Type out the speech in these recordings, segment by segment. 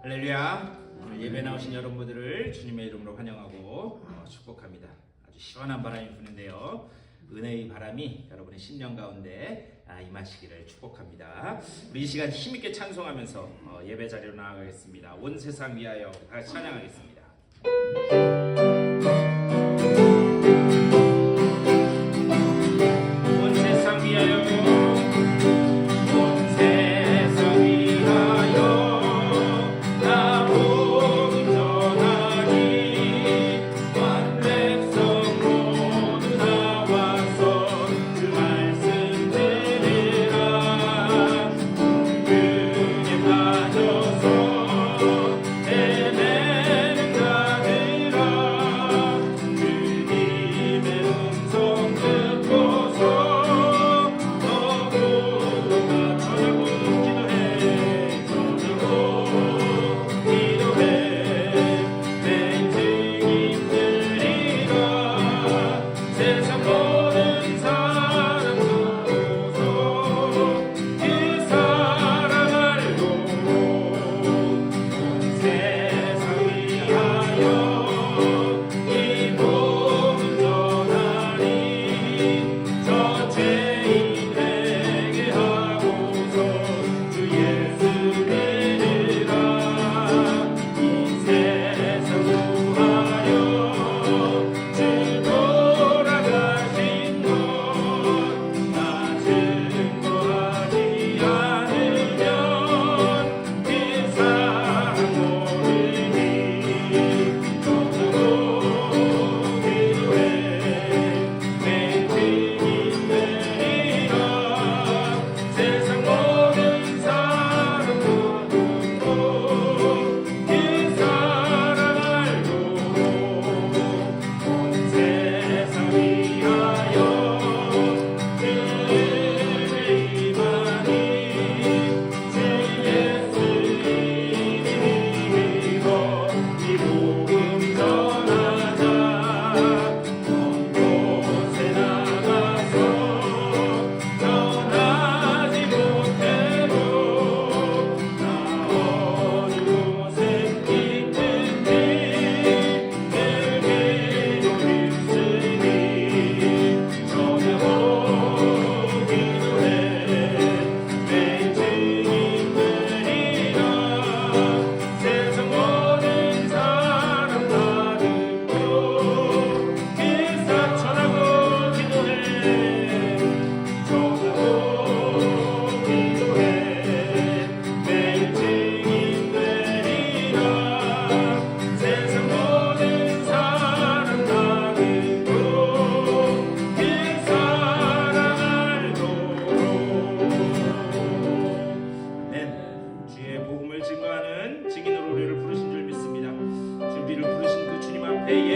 할렐루야. 예배 나오신 여러분들을 주님의 이름으로 환영하고 축복합니다. 아주 시원한 바람이 부는데요. 은혜의 바람이 여러분의 심령 가운데 임하시기를 축복합니다. 우리 이 시간 힘있게 찬송하면서 예배 자리로 나아가겠습니다. 온 세상 위하여 다 같이 찬양하겠습니다. 온 세상 위하여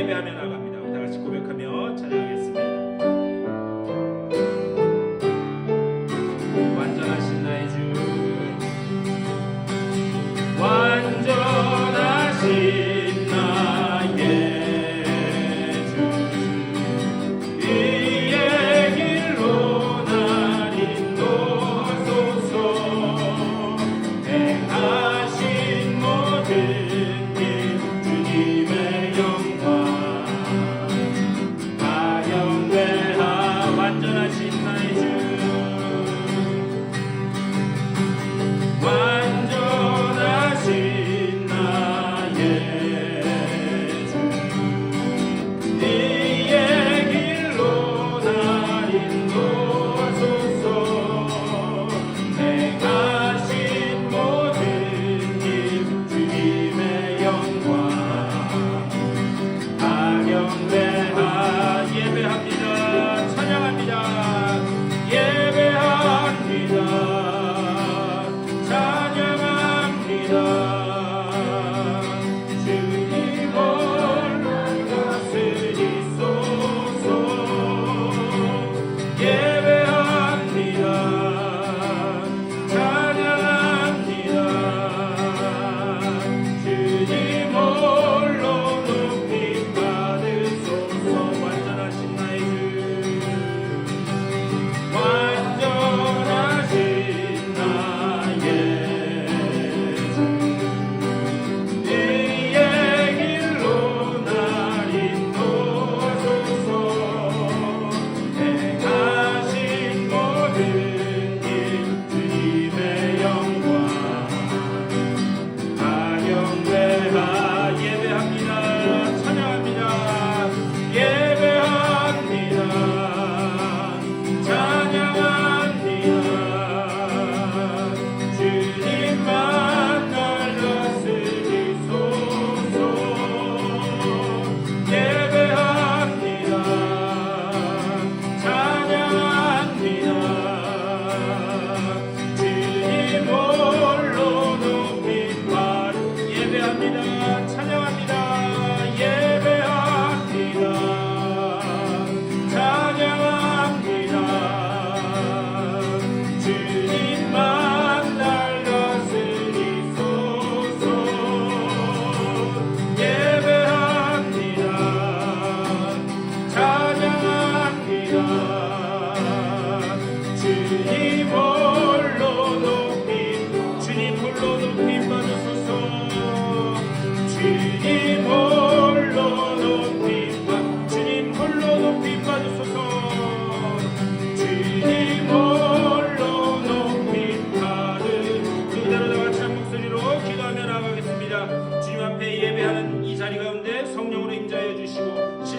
예배하며 나갑니다. 우리 다 같이 고백하며 찬양하겠습니다. 완전하신 나의 주, 완전하신 주님 홀로 높임 받으소서.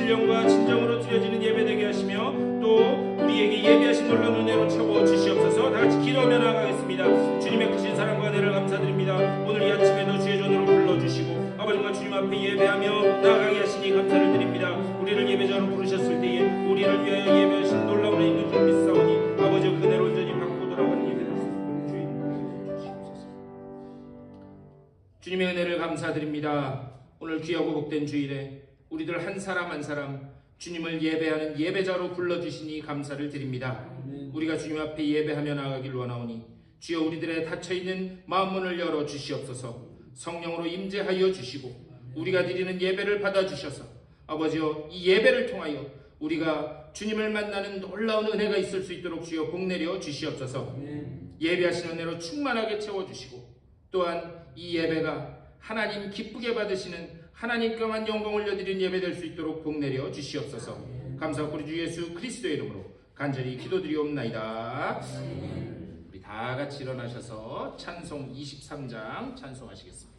신령과 진정으로 드려지는 예배 되게 하시며 또 우리에게 예비하신 놀라운 은혜로 채워 주시옵소서. 다 같이 기도하며 나아가겠습니다. 주님의 크신 사랑과 은혜를 감사드립니다. 오늘 이 아침에도 주의 전으로 불러주시고 아버지가 주님 앞에 예배하며 나아가게 하시니 감사를 드립니다. 우리를 예배자로 부르셨을 때에 우리를 위하여 예배하신 놀라운 은혜 있는 줄 믿사오니 아버지의 은혜를 온전히 받고 돌아가는 예배 주님의 은혜를 감사드립니다. 오늘 귀하고 복된 주일에 우리들 한 사람 한 사람 주님을 예배하는 예배자로 불러주시니 감사를 드립니다. 우리가 주님 앞에 예배하며 나아가길 원하오니 주여 우리들의 닫혀있는 마음문을 열어 주시옵소서. 성령으로 임재하여 주시고 우리가 드리는 예배를 받아주셔서 아버지여 이 예배를 통하여 우리가 주님을 만나는 놀라운 은혜가 있을 수 있도록 주여 복내려 주시옵소서. 예배하시는 은혜로 충만하게 채워주시고 또한 이 예배가 하나님 기쁘게 받으시는 하나님께만 영광을 올려드리는 예배 될 수 있도록 복내려 주시옵소서. 감사하고 우리 주 예수 그리스도의 이름으로 간절히 기도드리옵나이다. 우리 다 같이 일어나셔서 찬송 23장 찬송하시겠습니다.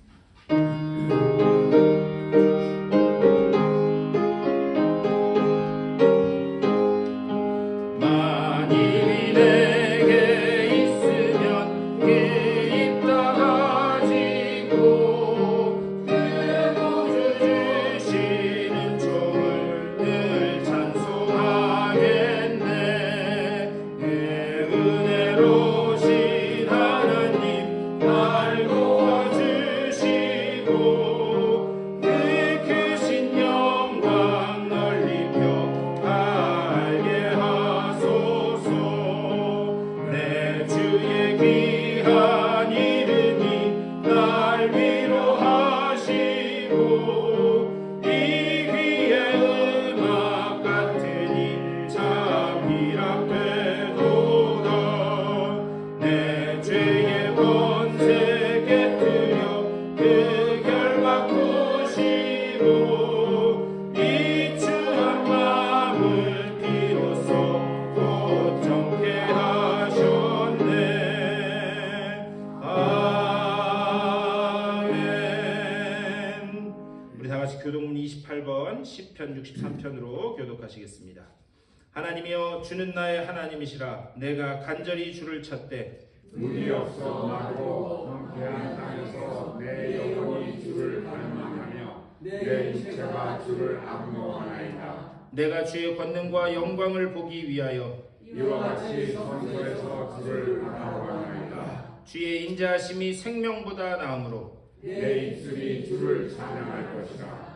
교동문 28번 시편 63편으로 교독하시겠습니다. 하나님이여 주는 나의 하나님이시라. 내가 간절히 주를 찾되 눈이 없어 마르고 황폐한 땅에서 내 영혼이 주를 갈망하며 내 인체가 주를 악모하나이다. 내가 주의 권능과 영광을 보기 위하여 이와 같이 성소에서 주를 바라보나이다. 주의 인자하심이 생명보다 나음으로 내 입술이 주를 찬양할 것이라.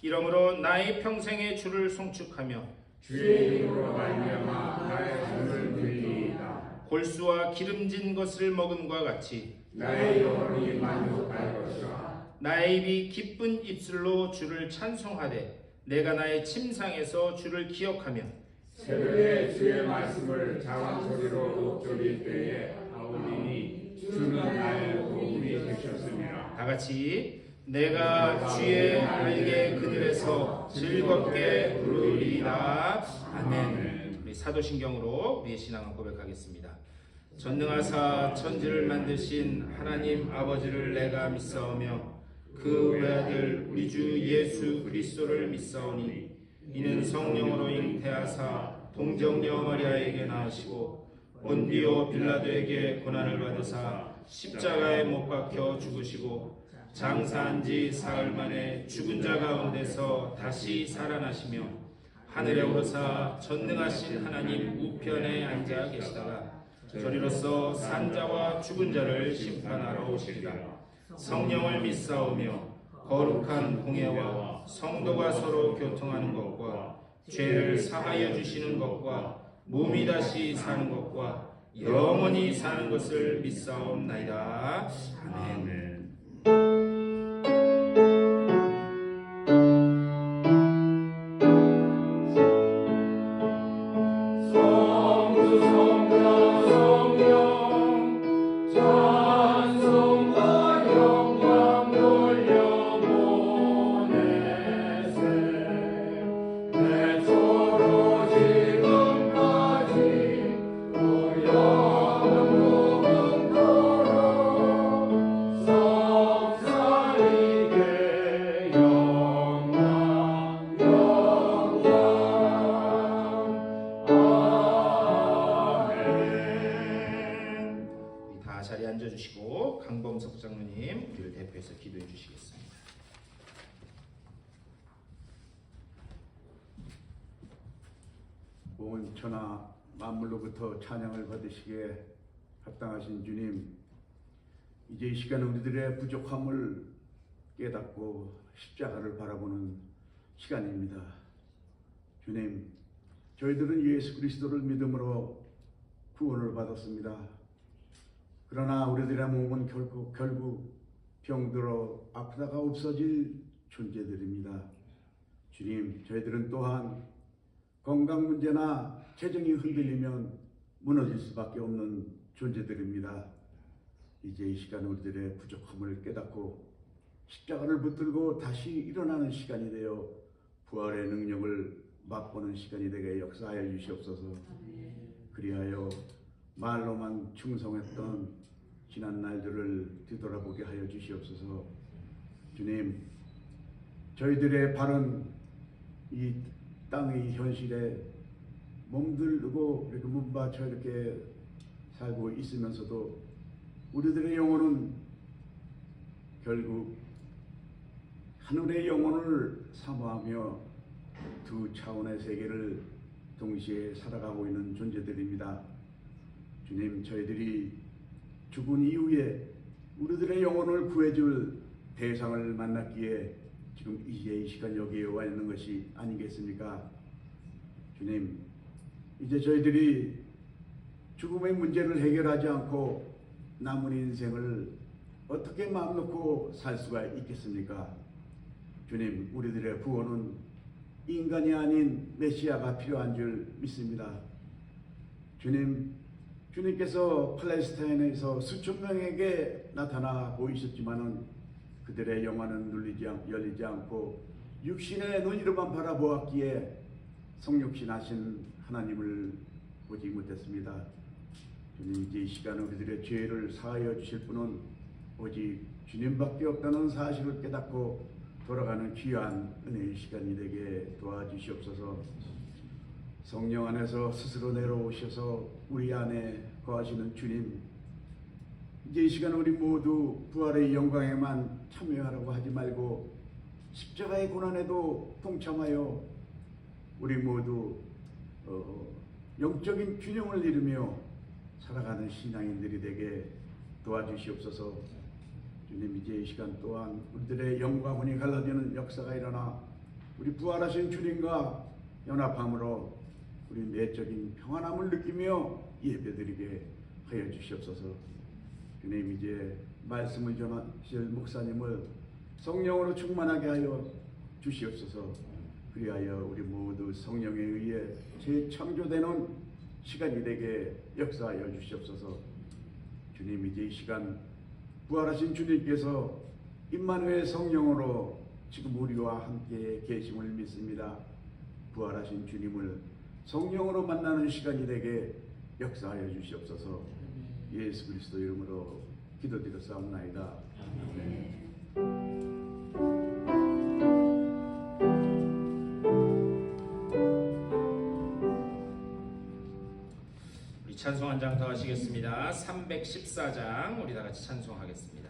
이러므로 나의 평생에 주를 송축하며 주의 이름으로 말미암아 나의 삶을 누리리이다. 골수와 기름진 것을 먹음과 같이 나의 영혼이 만족할 것이라. 나의 입이 기쁜 입술로 주를 찬송하되 내가 나의 침상에서 주를 기억하며 새벽에 주의 말씀을 작은 소리로 읊조릴 때에 아우리니 주는 나의 도움이 되셨습니다. 다 같이 내가 주의 날개 그늘에서 즐겁게 부르리이다. 아멘. 우리 사도신경으로 우리의 신앙을 고백하겠습니다. 전능하사 천지를 만드신 하나님 아버지를 내가 믿사오며 그 외아들 우리 주 예수 그리스도를 믿사오니 이는 성령으로 잉태하사 동정녀 마리아에게 나으시고 본디오 빌라도에게 고난을 받으사 십자가에 못 박혀 죽으시고 장사한 지 사흘 만에 죽은 자 가운데서 다시 살아나시며 하늘에 오르사 전능하신 하나님 우편에 앉아 계시다가 저리로서 산자와 죽은 자를 심판하러 오시리라. 성령을 믿사오며 거룩한 공예와 성도가 서로 교통하는 것과 죄를 사하여 주시는 것과 몸이 다시 사는 것과 영원히 사는 것을 믿사옵나이다. 아멘. So 조범석 장로님 우리를 대표해서 기도해 주시겠습니다. 온 천하 만물로부터 찬양을 받으시기에 합당하신 주님, 이제 이 시간 우리들의 부족함을 깨닫고 십자가를 바라보는 시간입니다. 주님, 저희들은 예수 그리스도를 믿음으로 구원을 받았습니다. 그러나 우리들의 몸은 결국 병들어 아프다가 없어질 존재들입니다. 주님, 저희들은 또한 건강 문제나 재정이 흔들리면 무너질 수밖에 없는 존재들입니다. 이제 이 시간 우리들의 부족함을 깨닫고 십자가를 붙들고 다시 일어나는 시간이 되어 부활의 능력을 맛보는 시간이 되게 역사하여 주시옵소서. 그리하여 말로만 충성했던 지난 날들을 뒤돌아보게 하여 주시옵소서. 주님, 저희들의 발은 이 땅의 현실에 몸들고 이렇게 몸받쳐 이렇게 살고 있으면서도 우리들의 영혼은 결국 하늘의 영혼을 사모하며 두 차원의 세계를 동시에 살아가고 있는 존재들입니다. 주님, 저희들이 죽은 이후에 우리들의 영혼을 구해줄 대상을 만났기에 지금 이제 이 시간 여기에 와 있는 것이 아니겠습니까? 주님, 이제 저희들이 죽음의 문제를 해결하지 않고 남은 인생을 어떻게 마음 놓고 살 수가 있겠습니까? 주님, 우리들의 구원은 인간이 아닌 메시아가 필요한 줄 믿습니다. 주님, 주님께서 팔레스타인에서 수천 명에게 나타나 보이셨지만은 그들의 영혼은 열리지 않고 육신의 눈으로만 바라보았기에 성육신하신 하나님을 보지 못했습니다. 주님, 이제 이 시간 우리들의 죄를 사하여 주실 분은 오직 주님밖에 없다는 사실을 깨닫고 돌아가는 귀한 은혜의 시간이 되게 도와주시옵소서. 성령 안에서 스스로 내려오셔서 우리 안에 거하시는 주님, 이제 이 시간 우리 모두 부활의 영광에만 참여하라고 하지 말고 십자가의 고난에도 동참하여 우리 모두 영적인 균형을 이루며 살아가는 신앙인들이 되게 도와주시옵소서. 주님, 이제 이 시간 또한 우리들의 영과 혼이 갈라지는 역사가 일어나 우리 부활하신 주님과 연합함으로 우리 내적인 평안함을 느끼며 예배드리게 하여 주시옵소서. 주님, 이제 말씀을 전하실 목사님을 성령으로 충만하게 하여 주시옵소서. 그리하여 우리 모두 성령에 의해 재창조되는 시간이 되게 역사하여 주시옵소서. 주님, 이제 이 시간 부활하신 주님께서 임마누엘 성령으로 지금 우리와 함께 계심을 믿습니다. 부활하신 주님을 성령으로 만나는 시간이 되게 역사하여 주시옵소서. 예수 그리스도 이름으로 기도드렸사옵나이다. 아멘. 우리 찬송 한 장 더 하시겠습니다. 314장 우리 다 같이 찬송하겠습니다.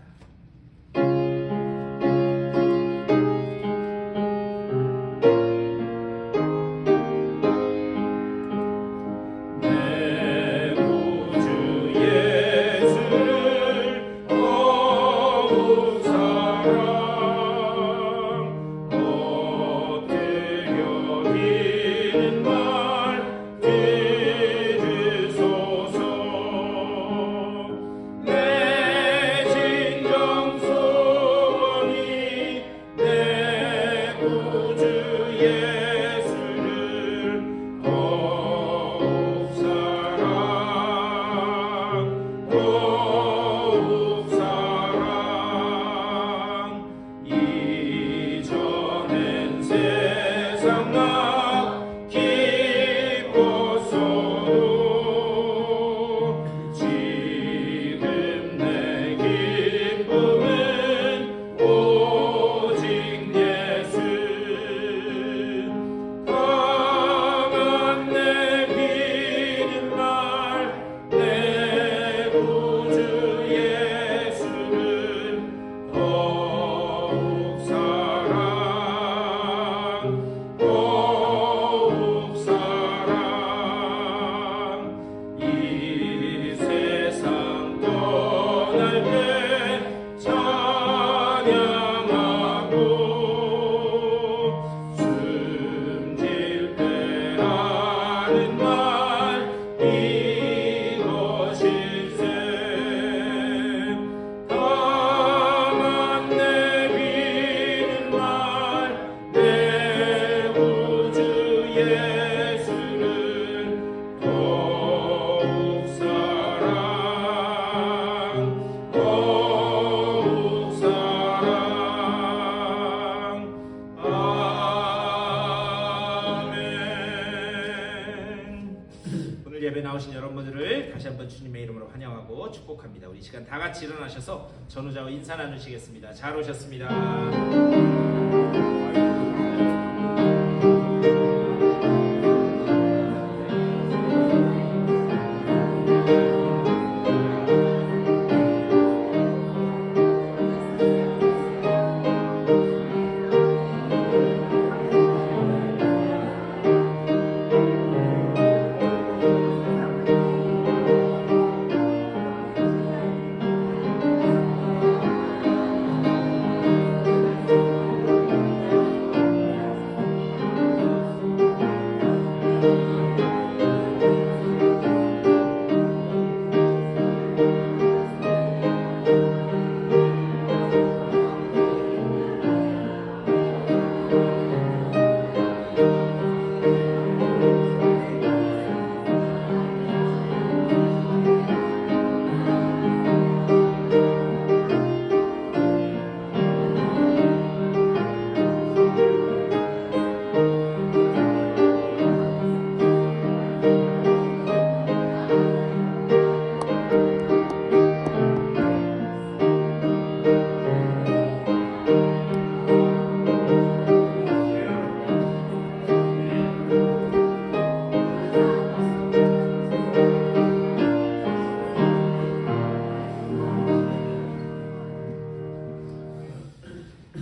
예배 나오신 여러분들을 다시 한번 주님의 이름으로 환영하고 축복합니다. 우리 시간 다 같이 일어나셔서 전우자와 인사 나누시겠습니다. 잘 오셨습니다.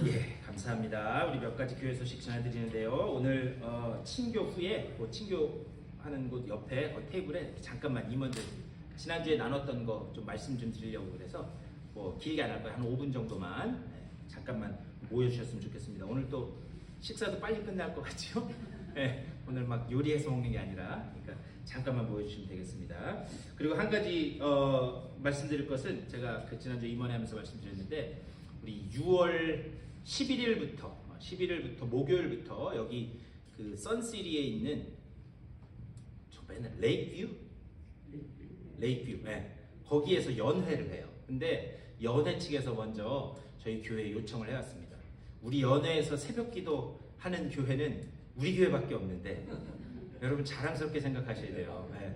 예, 감사합니다. 우리 몇 가지 교회 소식 전해드리는데요. 오늘 친교 후에 친교하는 곳 옆에 테이블에 잠깐만 임원들 지난주에 나눴던 거 좀 말씀 좀 드리려고 그래서 뭐 길게 안 할 거예요. 한 5분 정도만 잠깐만 모여주셨으면 좋겠습니다. 오늘 또 식사도 빨리 끝날 것 같죠? 네, 오늘 막 요리해서 먹는 게 아니라 그러니까 잠깐만 모여주시면 되겠습니다. 그리고 한 가지 말씀드릴 것은 제가 그 지난주에 임원회하면서 말씀드렸는데 우리 6월 11일부터 목요일부터 여기 그 선시리에 있는 저 맨날 레이크뷰, 네. 거기에서 연회를 해요. 근데 연회 측에서 먼저 저희 교회에 요청을 해왔습니다. 우리 연회에서 새벽기도 하는 교회는 우리 교회밖에 없는데 여러분 자랑스럽게 생각하셔야 돼요. 네.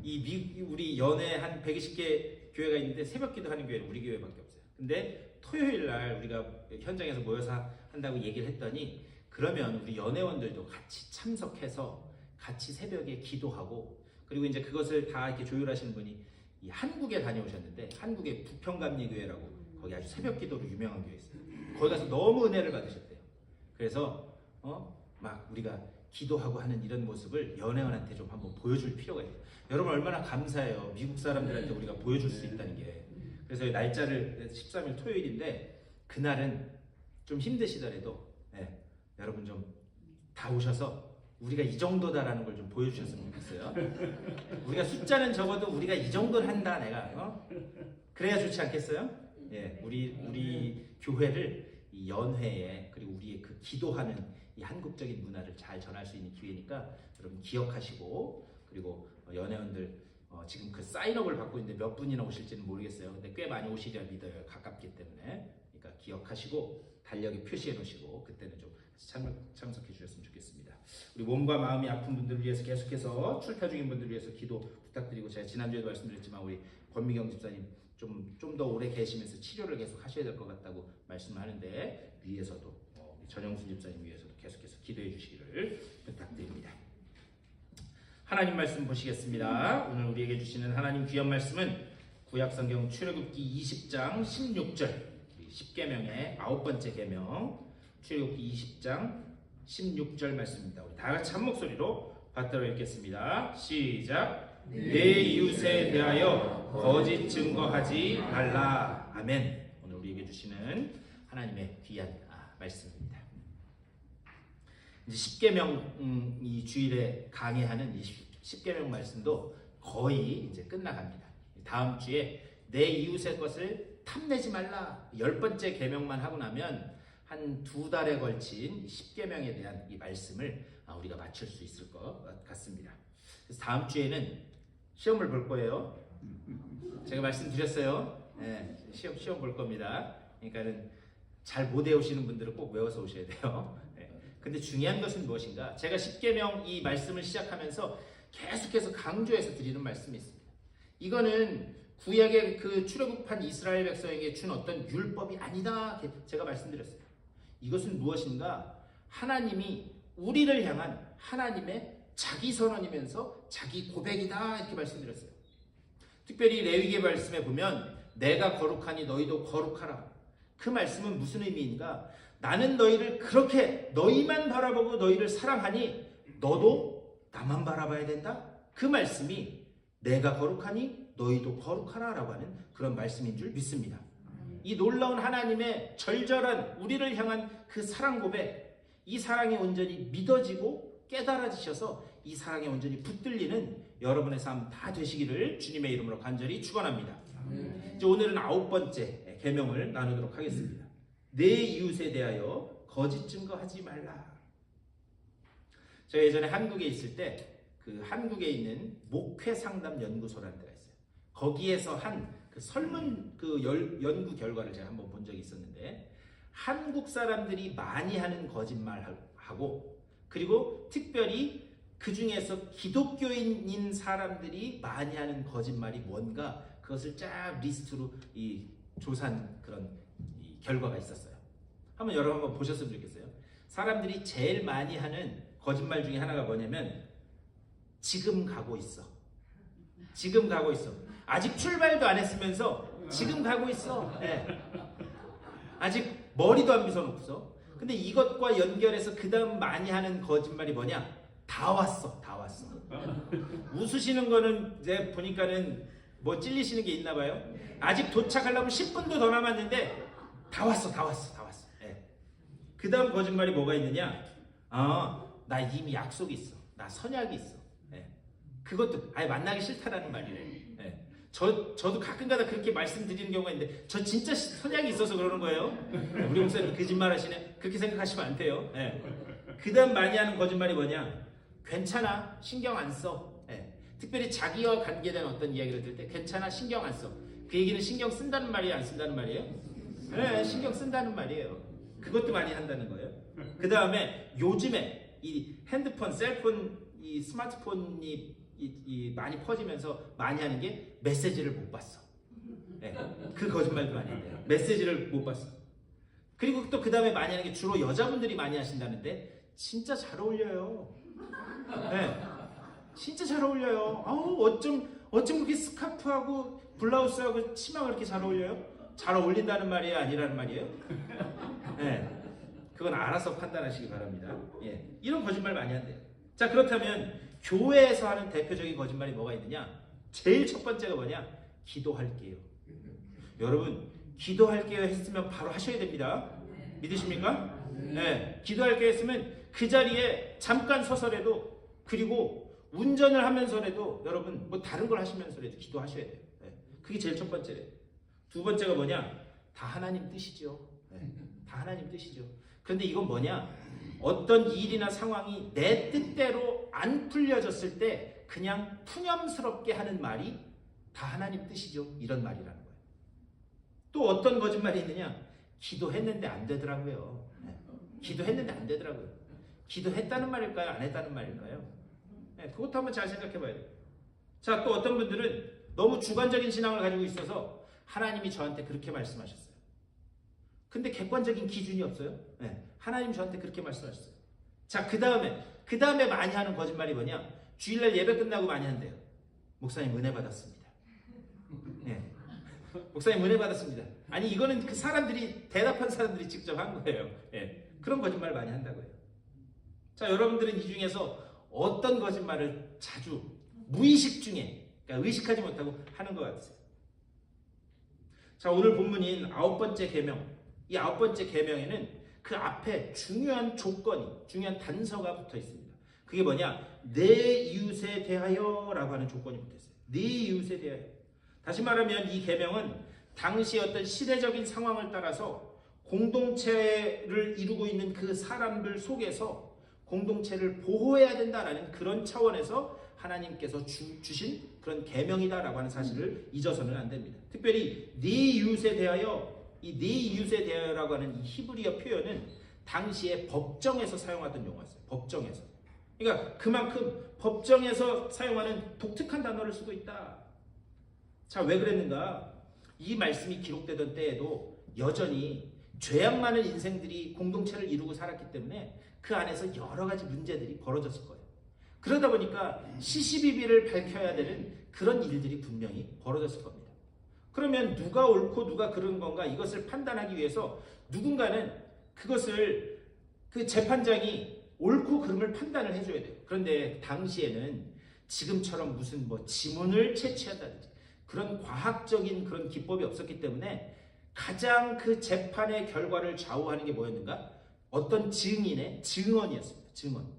우리 연회 한 120개 교회가 있는데 새벽기도 하는 교회는 우리 교회밖에 없어요. 근데 토요일 날 우리가 현장에서 모여서 한다고 얘기를 했더니 그러면 우리 연회원들도 같이 참석해서 같이 새벽에 기도하고 그리고 이제 그것을 다 이렇게 조율하시는 분이 이 한국에 다녀오셨는데 한국의 부평감리교회라고 거기 아주 새벽 기도로 유명한 교회 있어요. 거기 가서 너무 은혜를 받으셨대요. 그래서 막 우리가 기도하고 하는 이런 모습을 연회원한테 좀 한번 보여줄 필요가 있어요. 여러분 얼마나 감사해요. 미국 사람들한테 우리가 보여줄 수 있다는 게. 그래서 날짜를 13일 토요일인데 그날은 좀 힘드시더라도 여러분 좀 다 오셔서 우리가 이 정도다라는 걸 좀 보여주셨으면 좋겠어요. 우리가 숫자는 적어도 우리가 이 정도는 한다 내가 그래야 좋지 않겠어요? 예, 우리 교회를 이 연회에 그리고 우리의 그 기도하는 이 한국적인 문화를 잘 전할 수 있는 기회니까 여러분 기억하시고 그리고 연회원들 지금 그 사인업을 받고 있는데 몇 분이나 오실지는 모르겠어요. 근데 꽤 많이 오시리라 믿어요. 가깝기 때문에. 그러니까 기억하시고 달력에 표시해 놓으시고 그때는 좀 참석해 주셨으면 좋겠습니다. 우리 몸과 마음이 아픈 분들을 위해서 계속해서 출타 중인 분들을 위해서 기도 부탁드리고 제가 지난주에도 말씀드렸지만 우리 권미경 집사님 좀 더 오래 계시면서 치료를 계속 하셔야 될 것 같다고 말씀을 하는데 위에서도 전영순 집사님 위해서도 계속해서 기도해 주시기를 부탁드립니다. 하나님 말씀 보시겠습니다. 오늘 우리에게 주시는 하나님 귀한 말씀은 구약성경 출애굽기 20장 16절 10계명의 9번째 계명 출애굽기 20장 16절 말씀입니다. 우리 다 같이 한 목소리로 받들어 읽겠습니다. 시작. 내 이웃에 대하여 거짓 증거하지 말라. 아멘. 오늘 우리에게 주시는 하나님의 귀한 말씀입니다. 이제 10계명 이 주일에 강해하는 이 10계명 말씀도 거의 이제 끝나갑니다. 다음 주에 내 이웃의 것을 탐내지 말라 10번째 계명만 하고 나면 한 2달에 걸친 10계명에 대한 이 말씀을 우리가 마칠 수 있을 것 같습니다. 그래서 다음 주에는 시험을 볼 거예요. 제가 말씀드렸어요. 네, 시험 볼 겁니다. 그러니까는 잘 못 외우시는 분들은 꼭 외워서 오셔야 돼요. 네. 근데 중요한 것은 무엇인가? 제가 10계명 이 말씀을 시작하면서 계속해서 강조해서 드리는 말씀이 있습니다. 이거는 구약의 그 출애굽한 이스라엘 백성에게 준 어떤 율법이 아니다 제가 말씀드렸어요. 이것은 무엇인가? 하나님이 우리를 향한 하나님의 자기 선언이면서 자기 고백이다 이렇게 말씀드렸어요. 특별히 레위기 말씀에 보면 내가 거룩하니 너희도 거룩하라. 그 말씀은 무슨 의미인가? 나는 너희를 그렇게 너희만 바라보고 너희를 사랑하니 너도 나만 바라봐야 된다. 그 말씀이 내가 거룩하니 너희도 거룩하라 라고 하는 그런 말씀인 줄 믿습니다. 이 놀라운 하나님의 절절한 우리를 향한 그 사랑 고백, 이 사랑이 온전히 믿어지고 깨달아지셔서 이 사랑에 온전히 붙들리는 여러분의 삶 다 되시기를 주님의 이름으로 간절히 축원합니다. 이제 오늘은 9번째 계명을 나누도록 하겠습니다. 내 이웃에 대하여 거짓 증거하지 말라. 제가 예전에 한국에 있을 때 그 한국에 있는 목회 상담 연구소라는 데가 있어요. 거기에서 한 그 설문 그 연구 결과를 제가 한번 본 적이 있었는데, 한국 사람들이 많이 하는 거짓말하고 그리고 특별히 그 중에서 기독교인인 사람들이 많이 하는 거짓말이 뭔가 그것을 쫙 리스트로 조사한 그런 결과가 있었어요. 여러분 한번 보셨으면 좋겠어요. 사람들이 제일 많이 하는 거짓말 중에 하나가 뭐냐면 지금 가고 있어. 지금 가고 있어. 아직 출발도 안 했으면서 지금 가고 있어. 네. 아직 머리도 안 빗어놓고서. 근데 이것과 연결해서 그 다음 많이 하는 거짓말이 뭐냐? 다 왔어. 다 왔어. 웃으시는 거는 이제 보니까는 뭐 찔리시는 게 있나 봐요. 아직 도착하려면 10분도 더 남았는데 다 왔어. 다 왔어. 다 왔어. 네. 그 다음 거짓말이 뭐가 있느냐? 나 이미 약속이 있어. 나 선약이 있어. 네. 그것도 아예 만나기 싫다라는 말이래. 네. 저도 가끔가다 그렇게 말씀드리는 경우가 있는데 저 진짜 선약이 있어서 그러는 거예요. 우리 목사님 거짓말 하시네. 그렇게 생각하시면 안 돼요. 네. 그 다음 많이 하는 거짓말이 뭐냐? 괜찮아. 신경 안 써. 네. 특별히 자기와 관계된 어떤 이야기를 들을 때 괜찮아. 신경 안 써. 그 얘기는 신경 쓴다는 말이에요? 안 쓴다는 말이에요? 네. 신경 쓴다는 말이에요. 그것도 많이 한다는 거예요. 그 다음에 요즘에 이 핸드폰, 셀폰, 이 스마트폰이 많이 퍼지면서 많이 하는 게 메시지를 못 봤어. 네, 그 거짓말도 많이 한대요. 메시지를 못 봤어. 그리고 또 그 다음에 많이 하는 게 주로 여자분들이 많이 하신다는데 진짜 잘 어울려요. 네, 진짜 잘 어울려요. 어쩜 그렇게 스카프하고 블라우스하고 치마가 그렇게 잘 어울려요? 잘 어울린다는 말이에요? 아니라는 말이에요? 네, 그건 알아서 판단하시기 바랍니다. 예, 이런 거짓말 많이 한대요. 자, 그렇다면 교회에서 하는 대표적인 거짓말이 뭐가 있느냐? 제일 첫 번째가 뭐냐? 기도할게요. 여러분, 기도할게요 했으면 바로 하셔야 됩니다. 믿으십니까? 네, 기도할게요 했으면 그 자리에 잠깐 서서라도, 그리고 운전을 하면서라도 여러분 뭐 다른 걸 하시면서라도 기도하셔야 돼요. 네, 그게 제일 첫 번째래요. 두 번째가 뭐냐? 다 하나님 뜻이죠. 네, 다 하나님 뜻이죠. 그런데 이건 뭐냐? 어떤 일이나 상황이 내 뜻대로 안 풀려졌을 때 그냥 푸념스럽게 하는 말이 다 하나님 뜻이죠. 이런 말이라는 거예요. 또 어떤 거짓말이 있느냐? 기도했는데 안 되더라고요. 네. 기도했는데 안 되더라고요. 기도했다는 말일까요? 안 했다는 말일까요? 네, 그것도 한번 잘 생각해 봐야 돼요. 자, 또 어떤 분들은 너무 주관적인 신앙을 가지고 있어서 하나님이 저한테 그렇게 말씀하셨어요. 근데 객관적인 기준이 없어요. 네, 하나님 저한테 그렇게 말씀하셨어요. 자, 그 다음에 많이 하는 거짓말이 뭐냐? 주일날 예배 끝나고 많이 한대요. 목사님 은혜 받았습니다. 네, 목사님 은혜 받았습니다. 아니, 이거는 그 사람들이, 대답한 사람들이 직접 한 거예요. 네, 그런 거짓말 많이 한다고요. 자, 여러분들은 이 중에서 어떤 거짓말을 자주 무의식 중에, 그러니까 의식하지 못하고 하는 것 같으세요? 자, 오늘 본문인 9번째 계명, 이 9번째 계명에는 그 앞에 중요한 조건이, 중요한 단서가 붙어 있습니다. 그게 뭐냐? 내 이웃에 대하여 라고 하는 조건이 붙어 있어요. 내 이웃에 대하여. 다시 말하면 이 계명은 당시 어떤 시대적인 상황을 따라서 공동체를 이루고 있는 그 사람들 속에서 공동체를 보호해야 된다라는 그런 차원에서 하나님께서 주신 그런 계명이다라고 하는 사실을 잊어서는 안 됩니다. 특별히 네 이웃에 대하여, 이 네 이웃에 대하여라고 하는 이 히브리어 표현은 당시에 법정에서 사용하던 용어였어요. 법정에서. 그러니까 그만큼 법정에서 사용하는 독특한 단어를 쓰고 있다. 자, 왜 그랬는가? 이 말씀이 기록되던 때에도 여전히 죄악 많은 인생들이 공동체를 이루고 살았기 때문에 그 안에서 여러 가지 문제들이 벌어졌을 거예요. 그러다 보니까 시시비비를 밝혀야 되는 그런 일들이 분명히 벌어졌을 겁니다. 그러면 누가 옳고 누가 그른 건가 이것을 판단하기 위해서 누군가는 그것을 그 재판장이 옳고 그름을 판단을 해줘야 돼요. 그런데 당시에는 지금처럼 무슨 뭐 지문을 채취한다든지 그런 과학적인 그런 기법이 없었기 때문에 가장 그 재판의 결과를 좌우하는 게 뭐였는가? 어떤 증인의 증언이었습니다. 증언.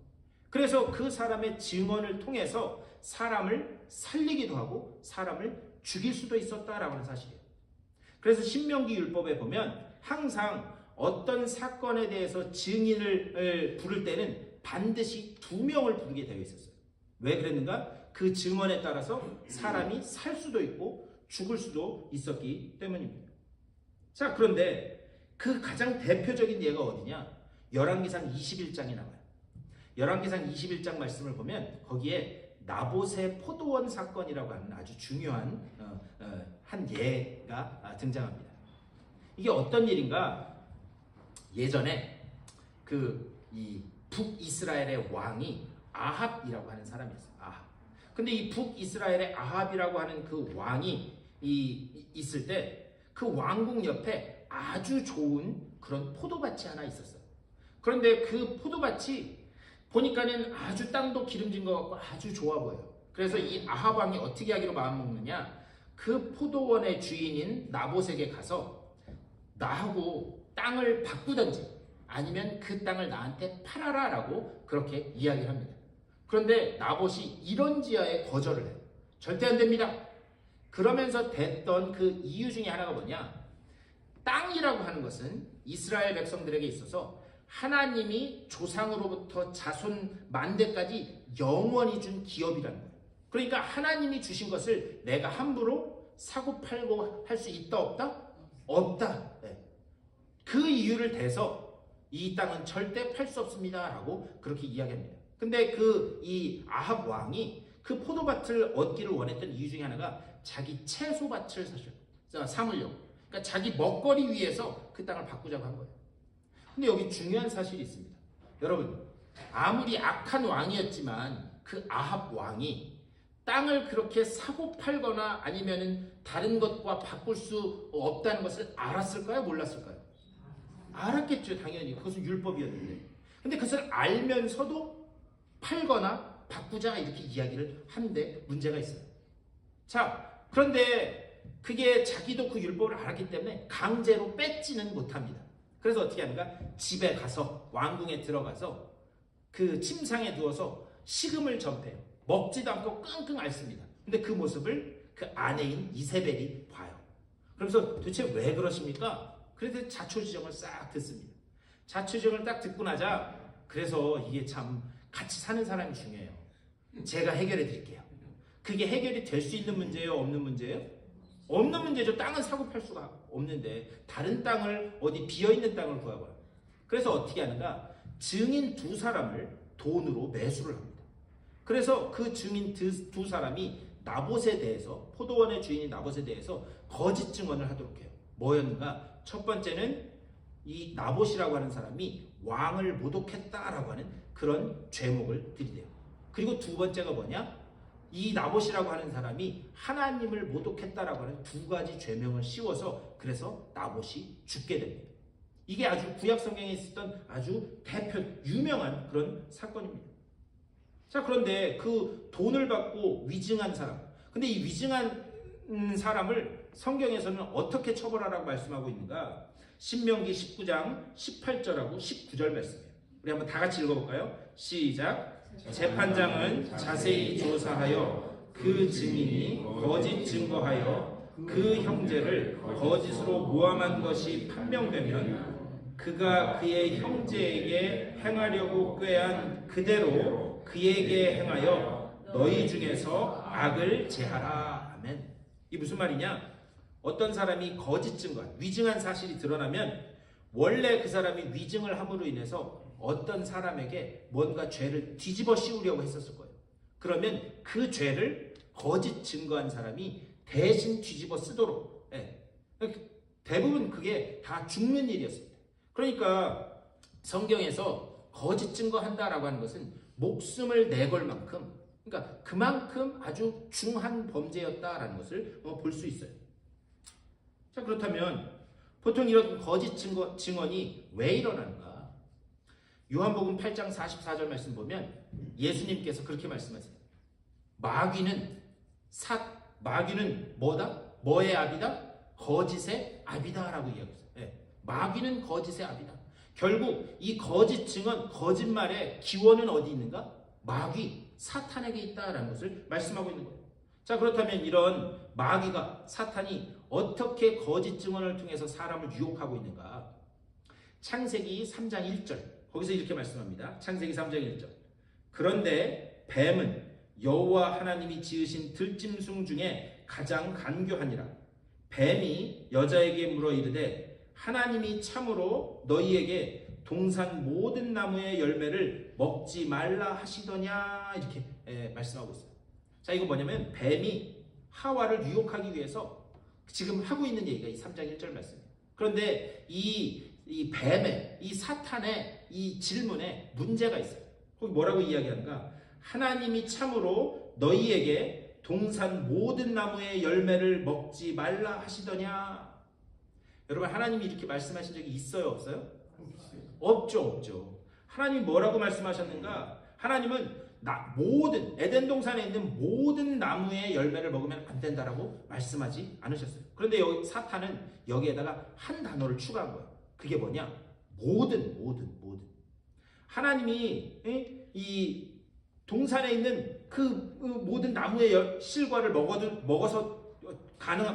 그래서 그 사람의 증언을 통해서 사람을 살리기도 하고 사람을 죽일 수도 있었다라고 하는 사실이에요. 그래서 신명기 율법에 보면 항상 어떤 사건에 대해서 증인을 부를 때는 반드시 2명을 부르게 되어 있었어요. 왜 그랬는가? 그 증언에 따라서 사람이 살 수도 있고 죽을 수도 있었기 때문입니다. 자, 그런데 그 가장 대표적인 예가 어디냐? 열왕기상 21장에 나와요. 열왕기상 21장 말씀을 보면 거기에 나봇의 포도원 사건이라고 하는 아주 중요한 한 예가 등장합니다. 이게 어떤 일인가? 예전에 이 북이스라엘의 왕이 아합이라고 하는 사람이었어요. 아합. 근데 이 북이스라엘의 아합이라고 하는 그 왕이 있을 때 그 왕궁 옆에 아주 좋은 그런 포도밭이 하나 있었어요. 그런데 그 포도밭이 보니까는 아주 땅도 기름진 것 같고 아주 좋아 보여요. 그래서 이 아합 왕이 어떻게 하기로 마음먹느냐? 그 포도원의 주인인 나봇에게 가서 나하고 땅을 바꾸든지 아니면 그 땅을 나한테 팔아라라고 그렇게 이야기를 합니다. 그런데 나봇이 이런지하에 거절을 해요. 절대 안 됩니다. 그러면서 됐던 그 이유 중에 하나가 뭐냐? 땅이라고 하는 것은 이스라엘 백성들에게 있어서 하나님이 조상으로부터 자손 만대까지 영원히 준 기업이라는 거예요. 그러니까 하나님이 주신 것을 내가 함부로 사고 팔고 할 수 있다 없다? 없다. 네. 그 이유를 대서 이 땅은 절대 팔 수 없습니다라고 그렇게 이야기합니다. 근데 이 아합 왕이 그 포도밭을 얻기를 원했던 이유 중에 하나가 자기 채소밭을 삼으려고. 그러니까 자기 먹거리 위해서 그 땅을 바꾸자고 한 거예요. 근데 여기 중요한 사실이 있습니다. 여러분, 아무리 악한 왕이었지만 그 아합 왕이 땅을 그렇게 사고 팔거나 아니면은 다른 것과 바꿀 수 없다는 것을 알았을까요? 몰랐을까요? 알았겠죠, 당연히. 그것은 율법이었는데. 근데 그것을 알면서도 팔거나 바꾸자 이렇게 이야기를 하는데 문제가 있어요. 자, 그런데 그게 자기도 그 율법을 알았기 때문에 강제로 뺏지는 못합니다. 그래서 어떻게 하는가? 집에 가서 왕궁에 들어가서 그 침상에 누워서 식음을 전폐해요. 먹지도 않고 끙끙 앓습니다. 근데 그 모습을 그 아내인 이세벨이 봐요. 그러면서 도대체 왜 그러십니까? 그래서 자초지정을 싹 듣습니다. 자초지정을 딱 듣고 나자 그래서 이게 참 같이 사는 사람이 중요해요. 제가 해결해 드릴게요. 그게 해결이 될 수 있는 문제예요? 없는 문제예요? 없는 문제죠. 땅은 사고 팔 수가 없는데 다른 땅을 어디 비어있는 땅을 구하고요. 그래서 어떻게 하는가? 증인 2사람을 돈으로 매수를 합니다. 그래서 그 증인 두 사람이 나봇에 대해서 포도원의 주인인 나봇에 대해서 거짓 증언을 하도록 해요. 뭐였는가? 첫 번째는 이 나봇이라고 하는 사람이 왕을 모독했다라고 하는 그런 죄목을 들이대요. 그리고 2번째가 뭐냐? 이 나봇이라고 하는 사람이 하나님을 모독했다라고 하는 2가지 죄명을 씌워서 그래서 나봇이 죽게 됩니다. 이게 아주 구약 성경에 있었던 아주 유명한 그런 사건입니다. 자, 그런데 그 돈을 받고 위증한 사람, 근데 이 위증한 사람을 성경에서는 어떻게 처벌하라고 말씀하고 있는가? 신명기 19장 18절하고 19절 말씀이에요. 우리 한번 다 같이 읽어볼까요? 시작. 재판장은 자세히 조사하여 그 증인이 거짓 증거하여 그 형제를 거짓으로 모함한 것이 판명되면 그가 그의 형제에게 행하려고 꾀한 그대로 그에게 행하여 너희 중에서 악을 제하라. 아멘. 이 무슨 말이냐? 어떤 사람이 거짓 증거, 위증한 사실이 드러나면 원래 그 사람이 위증을 함으로 인해서 어떤 사람에게 뭔가 죄를 뒤집어 씌우려고 했었을 거예요. 그러면 그 죄를 거짓 증거한 사람이 대신 뒤집어 쓰도록, 대부분 그게 다 죽는 일이었습니다. 그러니까 성경에서 거짓 증거한다라고 하는 것은 목숨을 내걸 만큼, 그러니까 그만큼 아주 중한 범죄였다라는 것을 볼 수 있어요. 자, 그렇다면 보통 이런 거짓 증언이 왜 일어나는가? 요한복음 8장 44절 말씀 보면 예수님께서 그렇게 말씀하세요. 마귀는 뭐다? 뭐의 압이다? 거짓의 압이다라고 이야기했어요. 마귀는 거짓의 압이다. 결국 이 거짓 증언, 거짓말의 기원은 어디 있는가? 마귀, 사탄에게 있다라는 것을 말씀하고 있는 거예요. 자, 그렇다면 이런 마귀가, 사탄이 어떻게 거짓 증언을 통해서 사람을 유혹하고 있는가? 창세기 3장 1절, 거기서 이렇게 말씀합니다. 창세기 3장 1절. 그런데 뱀은 여호와 하나님이 지으신 들짐승 중에 가장 간교하니라. 뱀이 여자에게 물어 이르되 하나님이 참으로 너희에게 동산 모든 나무의 열매를 먹지 말라 하시더냐, 이렇게 말씀하고 있어요. 자, 이거 뭐냐면 뱀이 하와를 유혹하기 위해서 지금 하고 있는 얘기가 이 3장 1절 말씀이에요. 그런데 이 뱀의, 이 사탄의 이 질문에 문제가 있어요. 거기 뭐라고 이야기하는가? 하나님이 참으로 너희에게 동산 모든 나무의 열매를 먹지 말라 하시더냐. 여러분, 하나님이 이렇게 말씀하신 적이 있어요, 없어요? 없죠. 하나님이 뭐라고 말씀하셨는가? 하나님은 모든 에덴 동산에 있는 모든 나무의 열매를 먹으면 안 된다라고 말씀하지 않으셨어요. 그런데 여기 사탄은 여기에다가 한 단어를 추가한 거예요. 그게 뭐냐? 모든. 하나님이 이 동산에 있는 그 모든 나무의 실과를 먹어서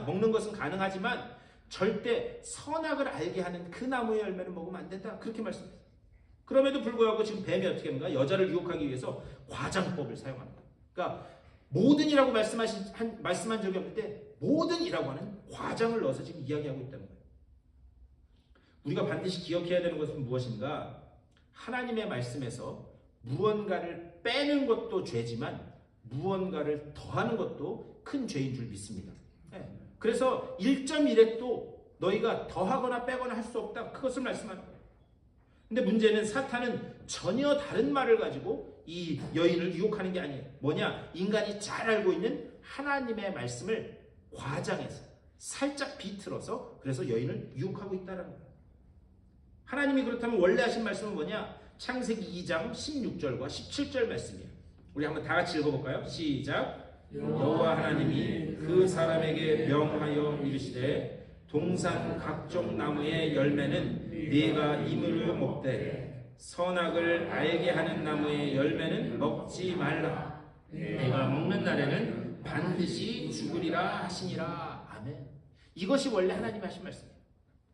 먹는 것은 가능하지만 절대 선악을 알게 하는 그 나무의 열매는 먹으면 안 된다. 그렇게 말씀했어요. 그럼에도 불구하고 지금 뱀이 어떻게 합니까? 여자를 유혹하기 위해서 과장법을 사용합니다. 그러니까 모든이라고 말씀한 적이 없는데 모든이라고 하는 과장을 넣어서 지금 이야기하고 있다는 거예요. 우리가 반드시 기억해야 되는 것은 무엇인가? 하나님의 말씀에서 무언가를 빼는 것도 죄지만 무언가를 더하는 것도 큰 죄인 줄 믿습니다. 그래서 1.1획도 너희가 더하거나 빼거나 할 수 없다. 그것을 말씀하는 거예요. 근데 문제는 사탄은 전혀 다른 말을 가지고 이 여인을 유혹하는 게 아니에요. 뭐냐? 인간이 잘 알고 있는 하나님의 말씀을 과장해서 살짝 비틀어서 그래서 여인을 유혹하고 있다는 거예요. 하나님이 그렇다면 원래 하신 말씀은 뭐냐? 창세기 2장 16절과 17절 말씀이에요. 우리 한번 다 같이 읽어볼까요? 시작. 여호와 하나님이 그 사람에게 명하여 이르시되 동산 각종 나무의 열매는 네가 임으로 먹되 선악을 알게 하는 나무의 열매는 먹지 말라. 내가 먹는 날에는 반드시 죽으리라 하시니라. 아멘. 이것이 원래 하나님 하신 말씀이에요.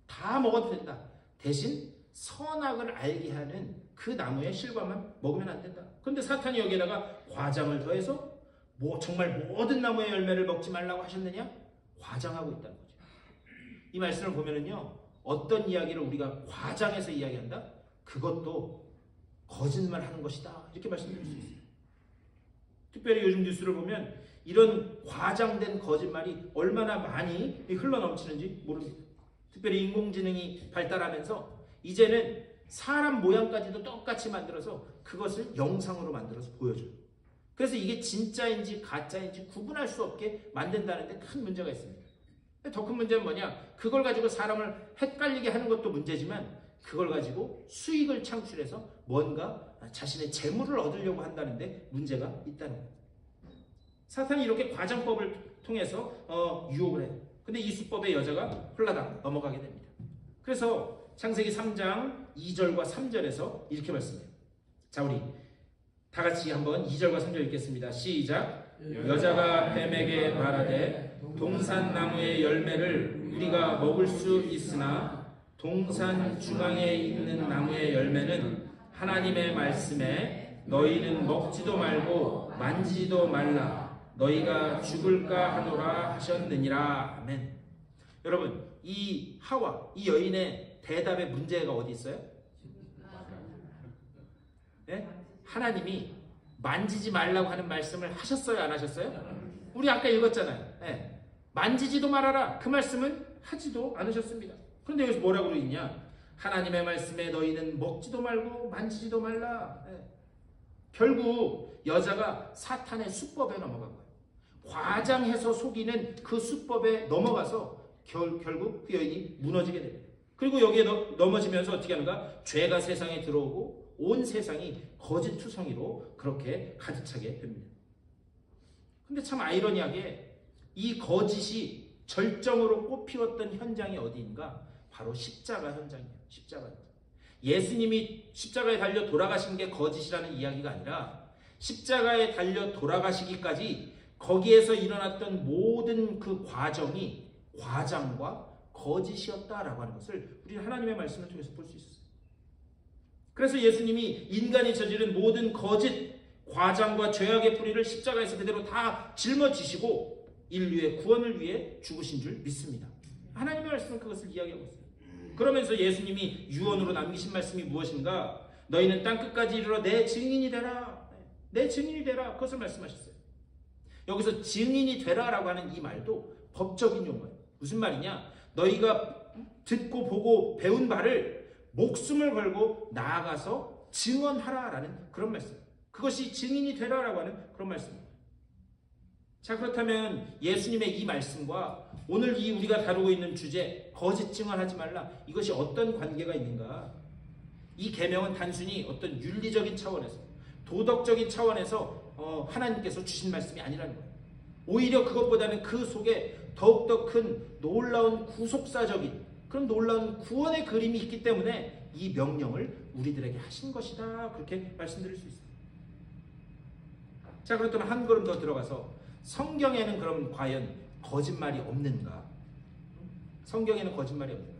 다 먹어도 된다. 대신 선악을 알게 하는 그 나무의 실과만 먹으면 안 된다. 그런데 사탄이 여기에다가 과장을 더해서 정말 모든 나무의 열매를 먹지 말라고 하셨느냐? 과장하고 있다는 거죠. 이 말씀을 보면은요, 어떤 이야기를 우리가 과장해서 이야기한다? 그것도 거짓말하는 것이다. 이렇게 말씀드릴 수 있어요. 특별히 요즘 뉴스를 보면 이런 과장된 거짓말이 얼마나 많이 흘러넘치는지 모릅니다. 특별히 인공지능이 발달하면서 이제는 사람 모양까지도 똑같이 만들어서 그것을 영상으로 만들어서 보여줘요. 그래서 이게 진짜인지 가짜인지 구분할 수 없게 만든다는 데 큰 문제가 있습니다. 더 큰 문제는 뭐냐? 그걸 가지고 사람을 헷갈리게 하는 것도 문제지만 그걸 가지고 수익을 창출해서 뭔가 자신의 재물을 얻으려고 한다는 데 문제가 있다는 거예요. 사탄이 이렇게 과장법을 통해서 유혹을 해요. 근데 이 수법에 여자가 홀라당 넘어가게 됩니다. 그래서 창세기 3장 2절과 3절에서 이렇게 말씀해요. 자, 우리 다 같이 한번 2절과 3절 읽겠습니다. 시작. 여자가 뱀에게 말하되 동산 나무의 열매를 우리가 먹을 수 있으나 동산 중앙에 있는 나무의 열매는 하나님의 말씀에 너희는 먹지도 말고 만지지도 말라. 너희가 죽을까 하노라 하셨느니라. 아멘. 여러분, 이 하와, 이 여인의 대답의 문제가 어디 있어요? 예? 하나님이 만지지 말라고 하는 말씀을 하셨어요, 안 하셨어요? 우리 아까 읽었잖아요. 예. 만지지도 말아라. 그 말씀은 하지도 않으셨습니다. 그런데 여기서 뭐라고 그러 있냐? 하나님의 말씀에 너희는 먹지도 말고 만지지도 말라. 예. 결국 여자가 사탄의 수법에 넘어간 거예요. 과장해서 속이는 그 수법에 넘어가서 결국 그 여인이 무너지게 됩니다. 그리고 여기에 넘어지면서 어떻게 하는가? 죄가 세상에 들어오고 온 세상이 거짓 투성이로 그렇게 가득 차게 됩니다. 근데 참 아이러니하게 이 거짓이 절정으로 꽃피웠던 현장이 어디인가? 바로 십자가 현장이에요. 십자가 현장. 예수님이 십자가에 달려 돌아가신 게 거짓이라는 이야기가 아니라 십자가에 달려 돌아가시기까지 거기에서 일어났던 모든 그 과정이 과장과 거짓이었다라고 하는 것을 우리는 하나님의 말씀을 통해서 볼 수 있었어요. 그래서 예수님이 인간이 저지른 모든 거짓, 과장과 죄악의 뿌리를 십자가에서 그대로 다 짊어지시고 인류의 구원을 위해 죽으신 줄 믿습니다. 하나님의 말씀은 그것을 이야기하고 있어요. 그러면서 예수님이 유언으로 남기신 말씀이 무엇인가? 너희는 땅끝까지 이르러 내 증인이 되라. 내 증인이 되라. 그것을 말씀하셨어요. 여기서 증인이 되라라고 하는 이 말도 법적인 용어예요. 무슨 말이냐? 너희가 듣고 보고 배운 바를 목숨을 걸고 나아가서 증언하라라는 그런 말씀. 그것이 증인이 되라라고 하는 그런 말씀입니다. 자, 그렇다면 예수님의 이 말씀과 오늘 이 우리가 다루고 있는 주제 거짓 증언하지 말라, 이것이 어떤 관계가 있는가? 이 계명은 단순히 어떤 윤리적인 차원에서 도덕적인 차원에서 하나님께서 주신 말씀이 아니라는 거예요. 오히려 그것보다는 그 속에 더욱더 큰 놀라운 구속사적인 그런 놀라운 구원의 그림이 있기 때문에 이 명령을 우리들에게 하신 것이다, 그렇게 말씀드릴 수 있습니다. 자, 그렇다면 한 걸음 더 들어가서 성경에는 그럼 과연 거짓말이 없는가? 성경에는 거짓말이 없는가?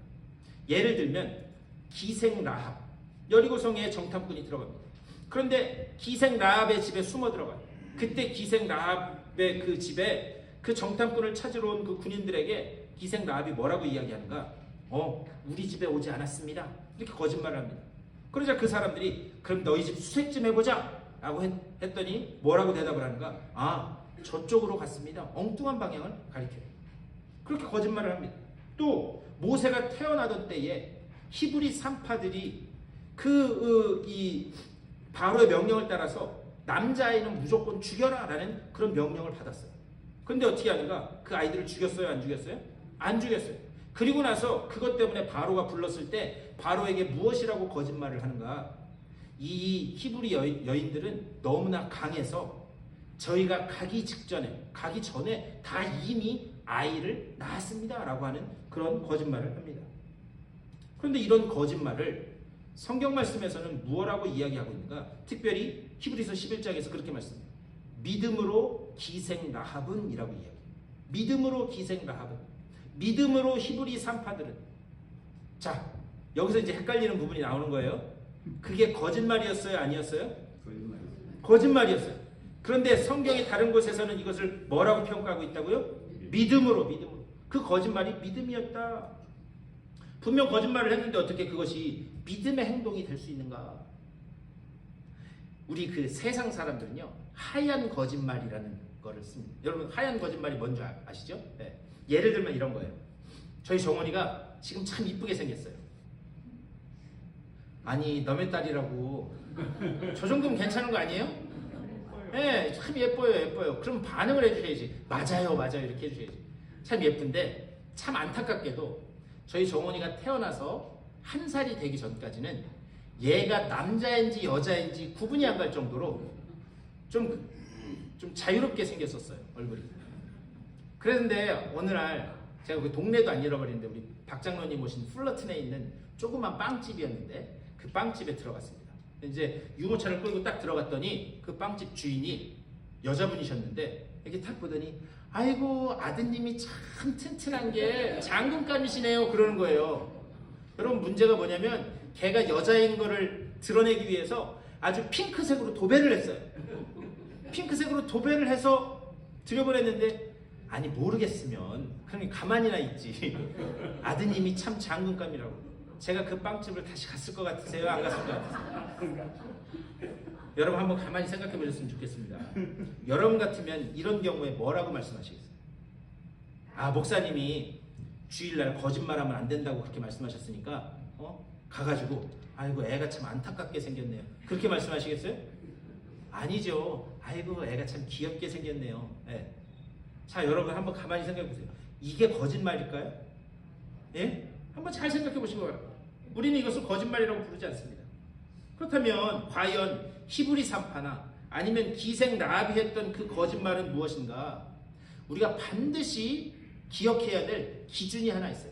예를 들면 기생 라합, 여리고성에 정탐꾼이 들어갑니다. 그런데 기생 라합의 집에 숨어 들어가요. 그때 기생 라합의 그 집에 그 정탐꾼을 찾으러 온 그 군인들에게 기생 라합이 뭐라고 이야기하는가? 우리 집에 오지 않았습니다. 이렇게 거짓말을 합니다. 그러자 그 사람들이 그럼 너희 집 수색 좀 해보자 라고 했더니 뭐라고 대답을 하는가? 저쪽으로 갔습니다. 엉뚱한 방향을 가리켜요. 그렇게 거짓말을 합니다. 또 모세가 태어나던 때에 히브리 산파들이 이 바로의 명령을 따라서 남자아이는 무조건 죽여라 라는 그런 명령을 받았어요. 그런데 어떻게 하는가? 그 아이들을 죽였어요? 안 죽였어요? 안 죽였어요. 그리고 나서 그것 때문에 바로가 불렀을 때 바로에게 무엇이라고 거짓말을 하는가? 이 히브리 여인들은 너무나 강해서 저희가 가기 전에 다 이미 아이를 낳았습니다 라고 하는 그런 거짓말을 합니다. 그런데 이런 거짓말을 성경 말씀에서는 무엇라고 이야기하고 있는가? 특별히 히브리서 11장에서 그렇게 말씀합니다. 믿음으로 기생 라합은 이라고 이야기해요. 믿음으로 기생 라합은, 믿음으로 히브리 산파들은. 자, 여기서 이제 헷갈리는 부분이 나오는 거예요. 그게 거짓말이었어요? 아니었어요? 거짓말이었어요. 그런데 성경의 다른 곳에서는 이것을 뭐라고 평가하고 있다고요? 믿음으로. 그 거짓말이 믿음이었다. 분명 거짓말을 했는데 어떻게 그것이 믿음의 행동이 될 수 있는가? 우리 그 세상 사람들은요, 하얀 거짓말이라는 거를 씁니다. 여러분, 하얀 거짓말이 뭔지 아시죠? 네. 예를 들면 이런 거예요. 저희 정원이가 지금 참 이쁘게 생겼어요. 아니, 너의 딸이라고. 저 정도면 괜찮은 거 아니에요? 네, 참 예뻐요. 그럼 반응을 해주셔야지. 맞아요, 이렇게 해주셔야지. 참 예쁜데, 참 안타깝게도 저희 정원이가 태어나서 1살이 되기 전까지는 얘가 남자인지 여자인지 구분이 안 갈 정도로 좀 자유롭게 생겼었어요, 얼굴이. 그랬는데 어느 날 제가 그 동네도 안 잃어버리는데 우리 박 장로님 오신 풀러튼에 있는 조그만 빵집이었는데 그 빵집에 들어갔습니다. 이제 유모차를 끌고 딱 들어갔더니 그 빵집 주인이 여자분이셨는데 이렇게 딱 보더니 아이고 아드님이 참 튼튼한 게 장군감이시네요 그러는 거예요. 여러분, 문제가 뭐냐면 걔가 여자인 거를 드러내기 위해서 아주 핑크색으로 도배를 했어요. 핑크색으로 도배를 해서 들여보냈는데, 아니 모르겠으면 그냥 가만히나 있지. 아드님이 참 장군감이라고. 제가 그 빵집을 다시 갔을 것 같으세요? 안 갔을 것 같으세요? 여러분 한번 가만히 생각해 보셨으면 좋겠습니다. 여러분 같으면 이런 경우에 뭐라고 말씀하시겠어요? 아, 목사님이 주일날 거짓말하면 안 된다고 그렇게 말씀하셨으니까 가가지고 아이고 애가 참 안타깝게 생겼네요. 그렇게 말씀하시겠어요? 아니죠. 아이고 애가 참 귀엽게 생겼네요. 네. 자, 여러분 한번 가만히 생각해 보세요. 이게 거짓말일까요? 예? 한번 잘 생각해 보시고 바랍니다. 우리는 이것을 거짓말이라고 부르지 않습니다. 그렇다면 과연 히브리 산파나 아니면 기생 라합이 했던 그 거짓말은 무엇인가? 우리가 반드시 기억해야 될 기준이 하나 있어요.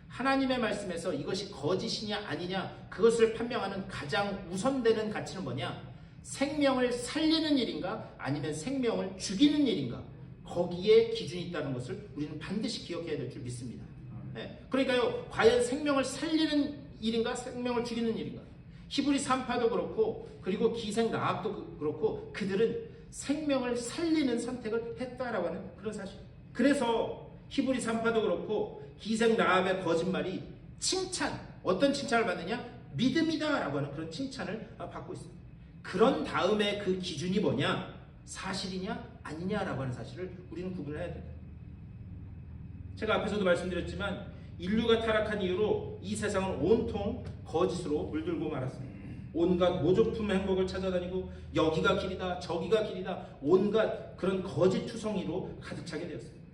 하나님의 말씀에서 이것이 거짓이냐 아니냐 그것을 판명하는 가장 우선되는 가치는 뭐냐? 생명을 살리는 일인가 아니면 생명을 죽이는 일인가? 거기에 기준이 있다는 것을 우리는 반드시 기억해야 될 줄 믿습니다. 네. 그러니까요, 과연 생명을 살리는 일인가 생명을 죽이는 일인가? 히브리 산파도 그렇고 그리고 기생 라합도 그렇고 그들은 생명을 살리는 선택을 했다라고 하는 그런 사실. 그래서 히브리 산파도 그렇고 기생 라합의 거짓말이 칭찬, 어떤 칭찬을 받느냐? 믿음이다라고 하는 그런 칭찬을 받고 있습니다. 그런 다음에 그 기준이 뭐냐? 사실이냐 아니냐라고 하는 사실을 우리는 구분을 해야 됩니다. 제가 앞에서도 말씀드렸지만 인류가 타락한 이후로 이 세상은 온통 거짓으로 물들고 말았습니다. 온갖 모조품 행복을 찾아다니고 여기가 길이다 저기가 길이다 온갖 그런 거짓 투성이로 가득 차게 되었습니다.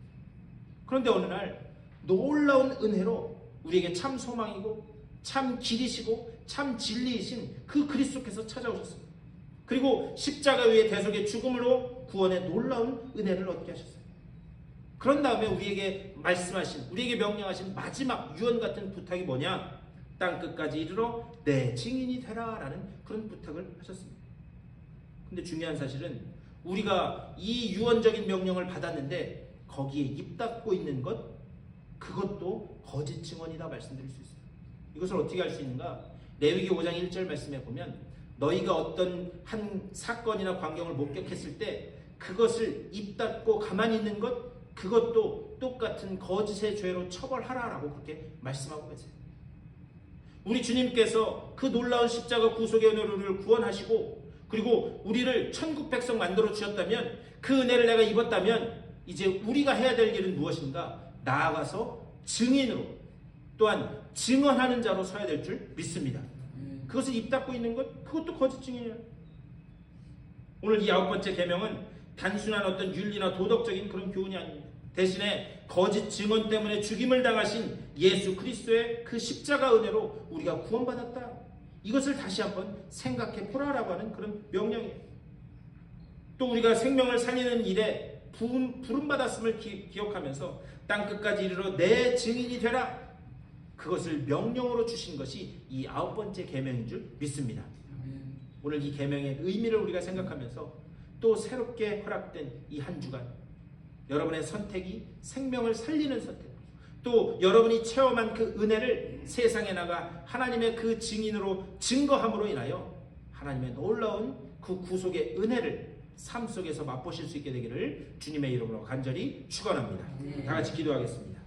그런데 어느 날 놀라운 은혜로 우리에게 참 소망이고 참 길이시고 참 진리이신 그 그리스도께서 찾아오셨습니다. 그리고 십자가 위에 대속의 죽음으로 구원의 놀라운 은혜를 얻게 하셨어요. 그런 다음에 우리에게 말씀하신, 우리에게 명령하신 마지막 유언 같은 부탁이 뭐냐? 땅끝까지 이르러 내 증인이 되라 라는 그런 부탁을 하셨습니다. 근데 중요한 사실은 우리가 이 유언적인 명령을 받았는데 거기에 입 닫고 있는 것, 그것도 거짓 증언이다 말씀드릴 수 있어요. 이것을 어떻게 할 수 있는가? 레위기 5장 1절 말씀에 보면 너희가 어떤 한 사건이나 광경을 목격했을 때 그것을 입 닫고 가만히 있는 것, 그것도 똑같은 거짓의 죄로 처벌하라라고 그렇게 말씀하고 계세요. 우리 주님께서 그 놀라운 십자가 구속의 은혜로 우리를 구원하시고 그리고 우리를 천국 백성 만들어 주셨다면 그 은혜를 내가 입었다면 이제 우리가 해야 될 일은 무엇인가? 나아가서 증인으로 또한 증언하는 자로 서야 될 줄 믿습니다. 그것을 입 닫고 있는 것, 그것도 거짓 증인이에요. 오늘 이 9번째 계명은 단순한 어떤 윤리나 도덕적인 그런 교훈이 아닙니다. 대신에 거짓 증언 때문에 죽임을 당하신 예수 그리스도의 그 십자가 은혜로 우리가 구원받았다. 이것을 다시 한번 생각해 보라라고 하는 그런 명령이에요. 또 우리가 생명을 살리는 일에 부름받았음을 기억하면서 땅끝까지 이르러 내 증인이 되라. 그것을 명령으로 주신 것이 이 9번째 계명인 줄 믿습니다. 오늘 이 계명의 의미를 우리가 생각하면서 또 새롭게 허락된 이 한 주간 여러분의 선택이 생명을 살리는 선택, 또 여러분이 체험한 그 은혜를 세상에 나가 하나님의 그 증인으로 증거함으로 인하여 하나님의 놀라운 그 구속의 은혜를 삶 속에서 맛보실 수 있게 되기를 주님의 이름으로 간절히 축원합니다. 다 같이 기도하겠습니다.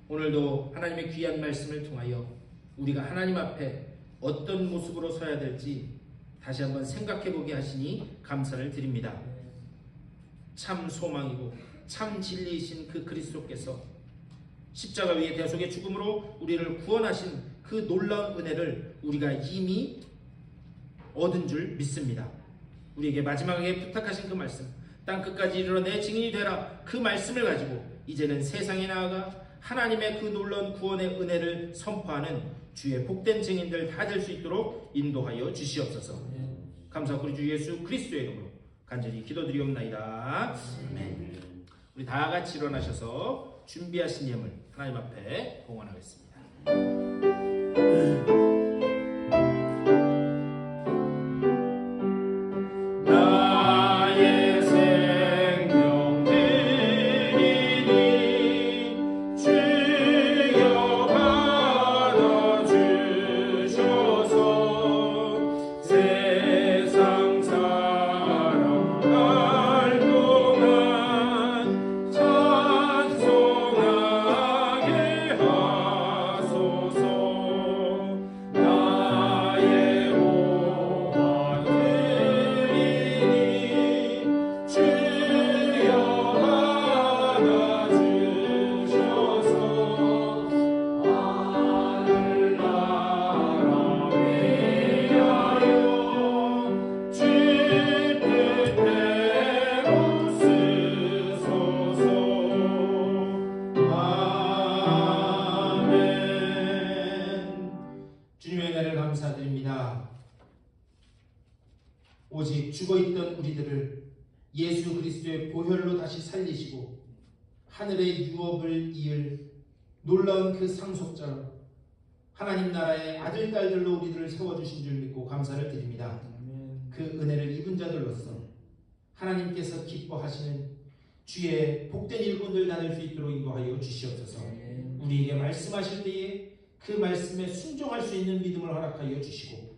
오늘도 하나님의 귀한 말씀을 통하여 우리가 하나님 앞에 어떤 모습으로 서야 될지 다시 한번 생각해 보게 하시니 감사를 드립니다. 참 소망이고 참 진리이신 그 그리스도께서 십자가 위에 대속의 죽음으로 우리를 구원하신 그 놀라운 은혜를 우리가 이미 얻은 줄 믿습니다. 우리에게 마지막에 부탁하신 그 말씀, 땅끝까지 이르러 내 증인이 되라, 그 말씀을 가지고 이제는 세상에 나아가 하나님의 그 놀라운 구원의 은혜를 선포하는 주의 복된 증인들 다 될 수 있도록 인도하여 주시옵소서. 감사하고 우리 주 예수 그리스도의 이름으로 간절히 기도드리옵나이다. 아멘. 우리 다 같이 일어나셔서 준비하신 예물 하나님 앞에 봉헌하겠습니다. 아닙니다. 오직 죽어있던 우리들을 예수 그리스도의 보혈로 다시 살리시고 하늘의 유업을 이을 놀라운 그 상속자로 하나님 나라의 아들, 딸들로 우리들을 세워주신 줄 믿고 감사를 드립니다. 그 은혜를 입은 자들로서 하나님께서 기뻐하시는 주의 복된 일꾼들 다닐 수 있도록 인도하여 주시옵소서. 우리에게 말씀하실 때에 그 말씀에 순종할 수 있는 믿음을 허락하여 주시고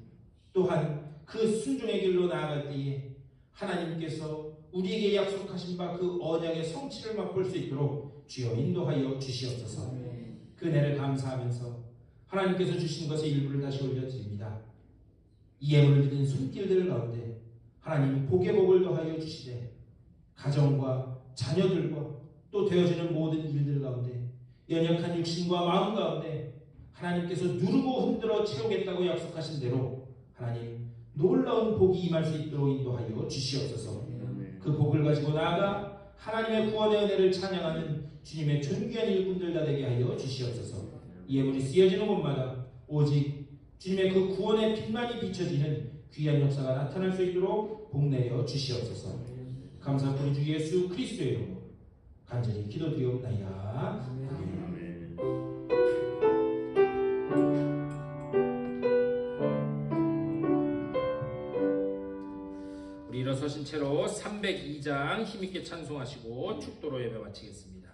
또한 그 순종의 길로 나아갈 때에 하나님께서 우리에게 약속하신 바 그 언약의 성취를 맛볼 수 있도록 주여 인도하여 주시옵소서. 그 은혜를 감사하면서 하나님께서 주신 것의 일부를 다시 올려드립니다. 이 예물을 드린 손길들 가운데 하나님 복의 복을 더하여 주시되 가정과 자녀들과 또 되어지는 모든 일들 가운데 연약한 육신과 마음 가운데 하나님께서 누르고 흔들어 채우겠다고 약속하신 대로 하나님 놀라운 복이 임할 수 있도록 인도하여 주시옵소서. 그 복을 가지고 나아가 하나님의 구원의 은혜를 찬양하는 주님의 존귀한 일꾼들 다 되게 하여 주시옵소서. 이 예물이 쓰여지는 곳마다 오직 주님의 그 구원의 빛만이 비춰지는 귀한 역사가 나타날 수 있도록 복내려 주시옵소서. 감사한 우리 주 예수 그리스도의 이름으로 간절히 기도드리옵나이다. 아멘. 우리 일어서신 채로 302장 힘있게 찬송하시고 축도로 예배 마치겠습니다.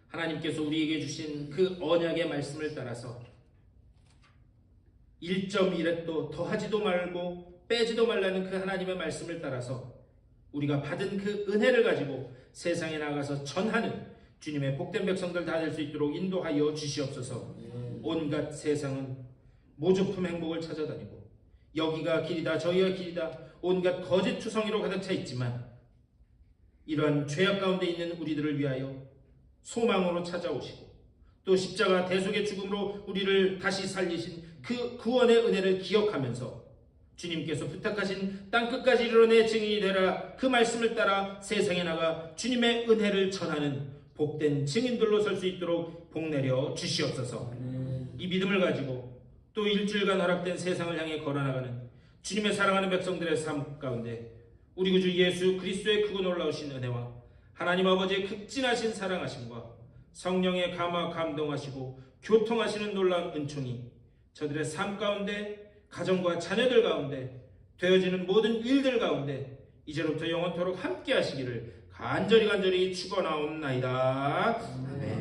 하나님께서 우리에게 주신 그 언약의 말씀을 따라서 1.1획도 더하지도 말고 빼지도 말라는 그 하나님의 말씀을 따라서 우리가 받은 그 은혜를 가지고 세상에 나가서 전하는 주님의 복된 백성들 다 될 수 있도록 인도하여 주시옵소서. 온갖 세상은 모조품 행복을 찾아다니고 여기가 길이다 저기가 길이다 온갖 거짓 투성이로 가득 차 있지만 이러한 죄악 가운데 있는 우리들을 위하여 소망으로 찾아오시고 또 십자가 대속의 죽음으로 우리를 다시 살리신 그 구원의 은혜를 기억하면서 주님께서 부탁하신 땅끝까지 이르러 내 증인이 되라 그 말씀을 따라 세상에 나가 주님의 은혜를 전하는 복된 증인들로 설 수 있도록 복내려 주시옵소서. 이 믿음을 가지고 또 일주일간 허락된 세상을 향해 걸어나가는 주님의 사랑하는 백성들의 삶 가운데 우리 구주 예수 그리스도의 크고 놀라우신 은혜와 하나님 아버지의 극진하신 사랑하심과 성령의 감화 감동하시고 교통하시는 놀라운 은총이 저들의 삶 가운데, 가정과 자녀들 가운데, 되어지는 모든 일들 가운데 이제로부터 영원토록 함께 하시기를 간절히 축원하옵나이다. 아멘.